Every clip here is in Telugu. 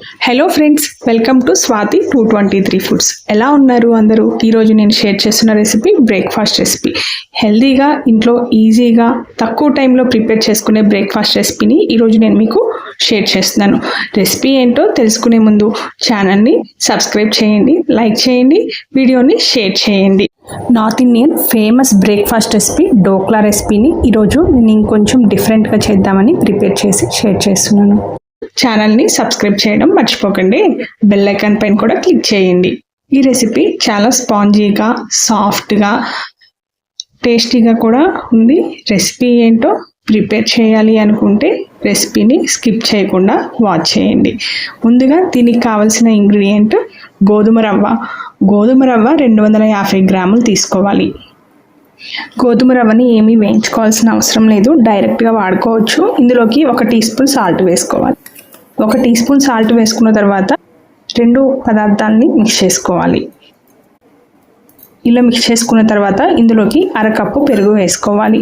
Hello friends, welcome to Swathi 223 foods. ఎలా ఉన్నారు అందరూ? ఈరోజు నేను షేర్ చేస్తున్న రెసిపీ బ్రేక్ఫాస్ట్ రెసిపీ. హెల్తీగా ఇంట్లో ఈజీగా తక్కువ టైంలో ప్రిపేర్ చేసుకునే బ్రేక్ఫాస్ట్ రెసిపీని ఈరోజు నేను మీకు షేర్ చేస్తున్నాను. రెసిపీ ఏంటో తెలుసుకునే ముందు ఛానల్ని సబ్స్క్రైబ్ చేయండి, లైక్ చేయండి, వీడియోని షేర్ చేయండి. North Indian famous breakfast recipe dhokla రెసిపీని ఈరోజు నేను ఇంకొంచెం డిఫరెంట్గా చేద్దామని ప్రిపేర్ చేసి షేర్ చేస్తున్నాను. ఛానల్ని సబ్స్క్రైబ్ చేయడం మర్చిపోకండి. బెల్ ఐకాన్ పైన కూడా క్లిక్ చేయండి. ఈ రెసిపీ చాలా స్పాంజీగా, సాఫ్ట్గా, టేస్టీగా కూడా ఉంది. రెసిపీ ఏంటో ప్రిపేర్ చేయాలి అనుకుంటే రెసిపీని స్కిప్ చేయకుండా వాచ్ చేయండి. ముందుగా దీనికి కావాల్సిన ఇంగ్రీడియంట్ గోధుమ రవ్వ. గోధుమ రవ్వ 250 గ్రాములు తీసుకోవాలి. గోధుమ రవ్వని ఏమీ వేయించుకోవాల్సిన అవసరం లేదు, డైరెక్ట్గా వాడుకోవచ్చు. ఇందులోకి 1 టీ స్పూన్ సాల్ట్ వేసుకోవాలి. 1 టీ స్పూన్ సాల్ట్ వేసుకున్న తర్వాత 2 పదార్థాలని మిక్స్ చేసుకోవాలి. ఇలా మిక్స్ చేసుకున్న తర్వాత ఇందులోకి 1/2 కప్పు పెరుగు వేసుకోవాలి.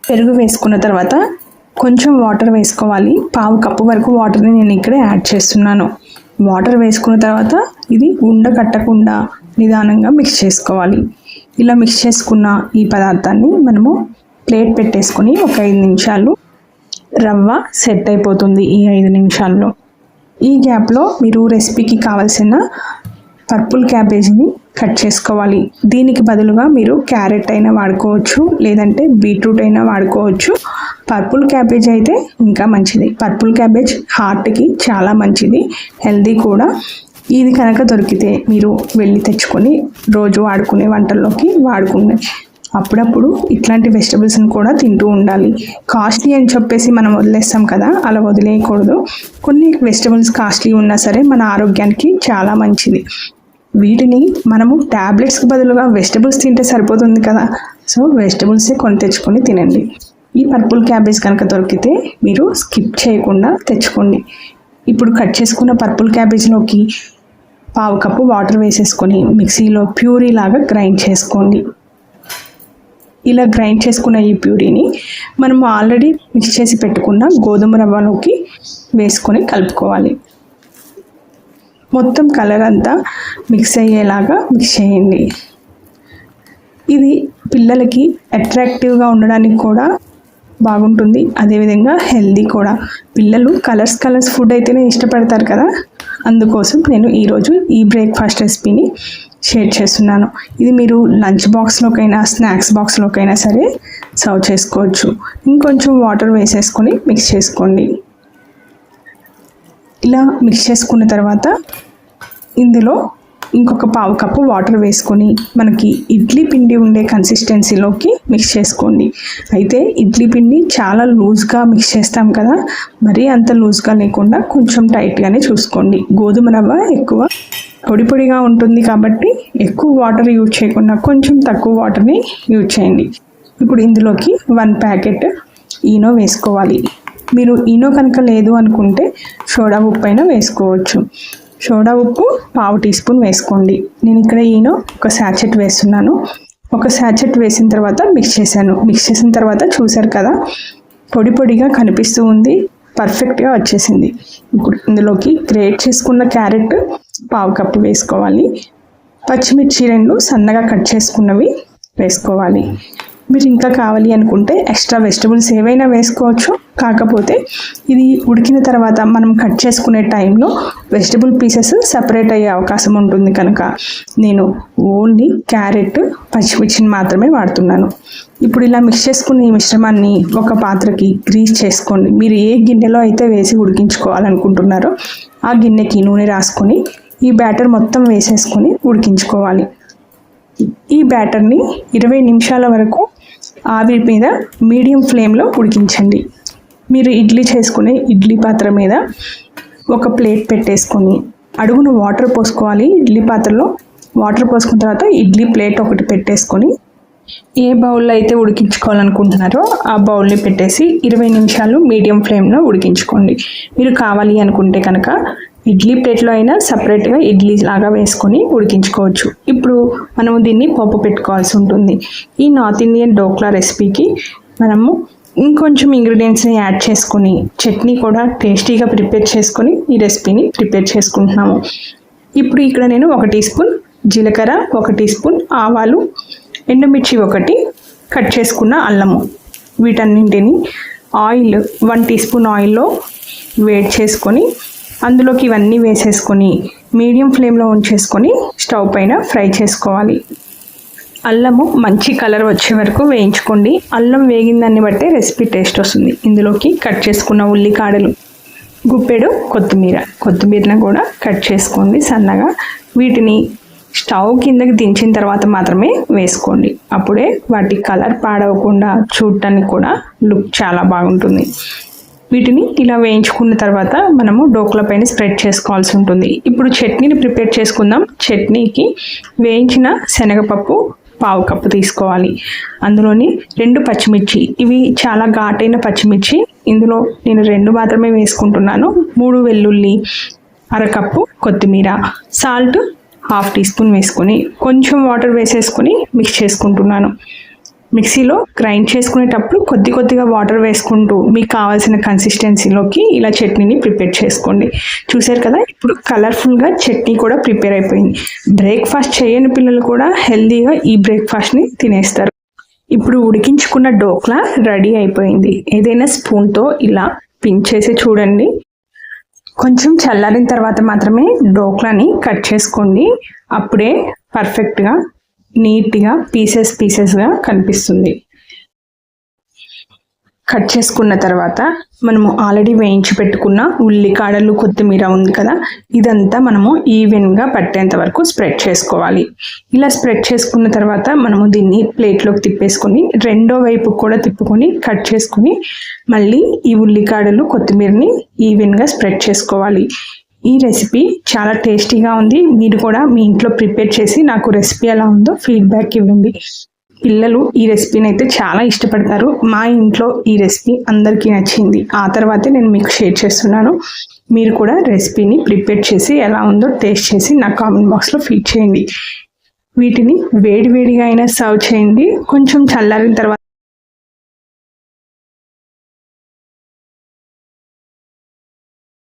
పెరుగు వేసుకున్న తర్వాత కొంచెం వాటర్ వేసుకోవాలి. 1/2 కప్పు వరకు వాటర్ని నేను ఇక్కడ యాడ్ చేస్తున్నాను. వాటర్ వేసుకున్న తర్వాత ఇది ఉండకట్టకుండా నిదానంగా మిక్స్ చేసుకోవాలి. ఇలా మిక్స్ చేసుకున్న ఈ పదార్థాన్ని మనము ప్లేట్ పెట్టేసుకొని ఒక 5 నిమిషాలు రవ్వ సెట్ అయిపోతుంది. ఈ 5 నిమిషాల్లో ఈ గ్యాప్లో మీరు రెసిపీకి కావాల్సిన పర్పుల్ క్యాబేజీని కట్ చేసుకోవాలి. దీనికి బదులుగా మీరు క్యారెట్ అయినా వాడుకోవచ్చు, లేదంటే బీట్రూట్ అయినా వాడుకోవచ్చు. పర్పుల్ క్యాబేజ్ అయితే ఇంకా మంచిది. పర్పుల్ క్యాబేజ్ హార్ట్కి చాలా మంచిది, హెల్దీ కూడా. ఇది కనుక దొరికితే మీరు వెళ్ళి తెచ్చుకొని రోజు వాడుకునే వంటల్లోకి వాడుకునే. అప్పుడప్పుడు ఇట్లాంటి వెజిటబుల్స్ని కూడా తింటూ ఉండాలి. కాస్ట్లీ అని చెప్పేసి మనం వదిలేస్తాం కదా, అలా వదిలేయకూడదు. కొన్ని వెజిటబుల్స్ కాస్ట్లీ ఉన్నా సరే మన ఆరోగ్యానికి చాలా మంచిది. వీటిని మనము ట్యాబ్లెట్స్కి బదులుగా వెజిటబుల్స్ తింటే సరిపోతుంది కదా. సో వెజిటబుల్సే కొని తెచ్చుకొని తినండి. ఈ పర్పుల్ క్యాబేజ్ కనుక దొరికితే మీరు స్కిప్ చేయకుండా తెచ్చుకోండి. ఇప్పుడు కట్ చేసుకున్న పర్పుల్ క్యాబేజ్లోకి 1/2 కప్పు వాటర్ వేసేసుకొని మిక్సీలో ప్యూరీ లాగా గ్రైండ్ చేసుకోండి. ఇలా గ్రైండ్ చేసుకున్న ఈ ప్యూరీని మనము ఆల్రెడీ మిక్స్ చేసి పెట్టుకున్న గోధుమ రవ్వలోకి వేసుకొని కలుపుకోవాలి. మొత్తం కలర్ అంతా మిక్స్ అయ్యేలాగా మిక్స్ చేయండి. ఇది పిల్లలకి అట్రాక్టివ్గా ఉండడానికి కూడా బాగుంటుంది, అదేవిధంగా హెల్దీ కూడా. పిల్లలు కలర్స్ ఫుడ్ అయితేనే ఇష్టపడతారు కదా, అందుకోసం నేను ఈరోజు ఈ బ్రేక్ఫాస్ట్ రెసిపీని షేర్ చేస్తున్నాను. ఇది మీరు లంచ్ బాక్స్లోకైనా స్నాక్స్ బాక్స్లోకైనా సరే సర్వ్ చేసుకోవచ్చు. ఇంకొంచెం వాటర్ వేసేసుకొని మిక్స్ చేసుకోండి. ఇలా మిక్స్ చేసుకున్న తర్వాత ఇందులో ఇంకొక 1/2 కప్పు వాటర్ వేసుకొని మనకి ఇడ్లీ పిండి ఉండే కన్సిస్టెన్సీలోకి మిక్స్ చేసుకోండి. అయితే ఇడ్లీ పిండి చాలా లూజ్గా మిక్స్ చేస్తాం కదా, మరీ అంత లూజ్గా లేకుండా కొంచెం టైట్గానే చూసుకోండి. గోధుమ రవ్వ ఎక్కువ పొడిగా ఉంటుంది కాబట్టి ఎక్కువ వాటర్ యూజ్ చేయకుండా కొంచెం తక్కువ వాటర్ని యూజ్ చేయండి. ఇప్పుడు ఇందులోకి 1 ప్యాకెట్ ఈనో వేసుకోవాలి. మీరు ఈనో కనుక లేదు అనుకుంటే సోడా ఉప్పు అయినా వేసుకోవచ్చు. సోడా ఉప్పు 1/2 టీ స్పూన్ వేసుకోండి. నేను ఇక్కడ ఈనో 1 శాచెట్ వేస్తున్నాను. 1 శాచెట్ వేసిన తర్వాత మిక్స్ చేశాను. మిక్స్ చేసిన తర్వాత చూసారు కదా, పొడిగా కనిపిస్తూ ఉంది, పర్ఫెక్ట్గా వచ్చేసింది. ఇప్పుడు ఇందులోకి గ్రేట్ చేసుకున్న క్యారెట్ 1/2 కప్పు వేసుకోవాలి. పచ్చిమిర్చి 2 సన్నగా కట్ చేసుకున్నవి వేసుకోవాలి. మీరు ఇంకా కావాలి అనుకుంటే ఎక్స్ట్రా వెజిటబుల్స్ ఏవైనా వేసుకోవచ్చు. కాకపోతే ఇది ఉడికిన తర్వాత మనం కట్ చేసుకునే టైంలో వెజిటబుల్ పీసెస్ సపరేట్ అయ్యే అవకాశం ఉంటుంది కనుక నేను ఓన్లీ క్యారెట్, పచ్చిమిర్చిని మాత్రమే వాడుతున్నాను. ఇప్పుడు ఇలా మిక్స్ చేసుకున్న ఈ మిశ్రమాన్ని ఒక పాత్రకి గ్రీస్ చేసుకోండి. మీరు ఏ గిన్నెలో అయితే వేసి ఉడికించుకోవాలనుకుంటున్నారో ఆ గిన్నెకి నూనె రాసుకొని ఈ బ్యాటర్ మొత్తం వేసేసుకొని ఉడికించుకోవాలి. ఈ బ్యాటర్ని 20 నిమిషాల వరకు ఆవిరి మీద మీడియం ఫ్లేమ్లో ఉడికించండి. మీరు ఇడ్లీ చేసుకునే ఇడ్లీ పాత్ర మీద ఒక ప్లేట్ పెట్టేసుకొని అడుగున వాటర్ పోసుకోవాలి. ఇడ్లీ పాత్రలో వాటర్ పోసుకున్న తర్వాత ఇడ్లీ ప్లేట్ ఒకటి పెట్టేసుకొని ఏ బౌల్లో అయితే ఉడికించుకోవాలనుకుంటున్నారో ఆ బౌల్ని పెట్టేసి 20 నిమిషాలు మీడియం ఫ్లేమ్లో ఉడికించుకోండి. మీరు కావాలి అనుకుంటే కనుక ఇడ్లీ ప్లేట్లో అయినా సపరేట్గా ఇడ్లీ లాగా వేసుకొని ఉడికించుకోవచ్చు. ఇప్పుడు మనము దీన్ని పోపు పెట్టుకోవాల్సి ఉంటుంది. ఈ నార్త్ ఇండియన్ డోక్లా రెసిపీకి మనము ఇంకొంచెం ఇంగ్రీడియంట్స్ని యాడ్ చేసుకొని చట్నీ కూడా టేస్టీగా ప్రిపేర్ చేసుకొని ఈ రెసిపీని ప్రిపేర్ చేసుకుంటున్నాము. ఇప్పుడు ఇక్కడ నేను 1 టీ స్పూన్ జీలకర్ర, 1 టీ స్పూన్ ఆవాలు, ఎండుమిర్చి 1, కట్ చేసుకున్న అల్లము, వీటన్నింటిని ఆయిల్ 1 టీ స్పూన్ ఆయిల్లో వేడి చేసుకొని అందులోకి ఇవన్నీ వేసేసుకొని మీడియం ఫ్లేమ్లో ఉంచేసుకొని స్టవ్ పైన ఫ్రై చేసుకోవాలి. అల్లము మంచి కలర్ వచ్చే వరకు వేయించుకోండి. అల్లం వేగిందాన్ని బట్టే రెసిపీ టేస్ట్ వస్తుంది. ఇందులోకి కట్ చేసుకున్న ఉల్లికాడలు, గుప్పెడు కొత్తిమీరను కూడా కట్ చేసుకోండి సన్నగా. వీటిని స్టవ్ కిందకి దించిన తర్వాత మాత్రమే వేసుకోండి. అప్పుడే వాటి కలర్ పాడవకుండా చూడటానికి కూడా లుక్ చాలా బాగుంటుంది. వీటిని ఇలా వేయించుకున్న తర్వాత మనము డోక్లా పైన స్ప్రెడ్ చేసుకోవాల్సి ఉంటుంది. ఇప్పుడు చట్నీని ప్రిపేర్ చేసుకుందాం. చట్నీకి వేయించిన శనగపప్పు 1/2 కప్పు తీసుకోవాలి. అందులోని 2 పచ్చిమిర్చి, ఇవి చాలా ఘాటైన పచ్చిమిర్చి, ఇందులో నేను 2 మాత్రమే వేసుకుంటున్నాను. 3 వెల్లుల్లి, 1/2 కప్పు కొత్తిమీర, సాల్ట్ 1/2 టీ స్పూన్ వేసుకొని కొంచెం వాటర్ వేసేసుకొని మిక్స్ చేసుకుంటున్నాను. మిక్సీలో గ్రైండ్ చేసుకునేటప్పుడు కొద్దిగా వాటర్ వేసుకుంటూ మీకు కావాల్సిన కన్సిస్టెన్సీలోకి ఇలా చట్నీని ప్రిపేర్ చేసుకోండి. చూసారు కదా, ఇప్పుడు కలర్ఫుల్గా చట్నీ కూడా ప్రిపేర్ అయిపోయింది. బ్రేక్ఫాస్ట్ చేయని పిల్లలు కూడా హెల్తీగా ఈ బ్రేక్ఫాస్ట్ని తినేస్తారు. ఇప్పుడు ఉడికించుకున్న డోక్లా రెడీ అయిపోయింది. ఏదైనా స్పూన్తో ఇలా పించ్ చేసి చూడండి. కొంచెం చల్లారిన తర్వాత మాత్రమే డోక్లాని కట్ చేసుకోండి. అప్పుడే పర్ఫెక్ట్గా నీట్గా పీసెస్గా కనిపిస్తుంది. కట్ చేసుకున్న తర్వాత మనము ఆల్రెడీ వేయించి పెట్టుకున్న ఉల్లికాడలు, కొత్తిమీర ఉంది కదా, ఇదంతా మనము ఈవెన్గా పట్టేంత వరకు స్ప్రెడ్ చేసుకోవాలి. ఇలా స్ప్రెడ్ చేసుకున్న తర్వాత మనము దీన్ని ప్లేట్లోకి తిప్పేసుకొని రెండో వైపు కూడా తిప్పుకొని కట్ చేసుకొని మళ్ళీ ఈ ఉల్లికాడలు, కొత్తిమీరని ఈవెన్గా స్ప్రెడ్ చేసుకోవాలి. ఈ రెసిపీ చాలా టేస్టీగా ఉంది. మీరు కూడా మీ ఇంట్లో ప్రిపేర్ చేసి నాకు రెసిపీ ఎలా ఉందో ఫీడ్బ్యాక్ ఇవ్వండి. పిల్లలు ఈ రెసిపీని అయితే చాలా ఇష్టపడతారు. మా ఇంట్లో ఈ రెసిపీ అందరికీ నచ్చింది. ఆ తర్వాతే నేను మీకు షేర్ చేస్తున్నాను. మీరు కూడా రెసిపీని ప్రిపేర్ చేసి ఎలా ఉందో టేస్ట్ చేసి నా కామెంట్ బాక్స్లో ఫీడ్ చేయండి. వీటిని వేడిగా అయినా సర్వ్ చేయండి. కొంచెం చల్లారిన తర్వాత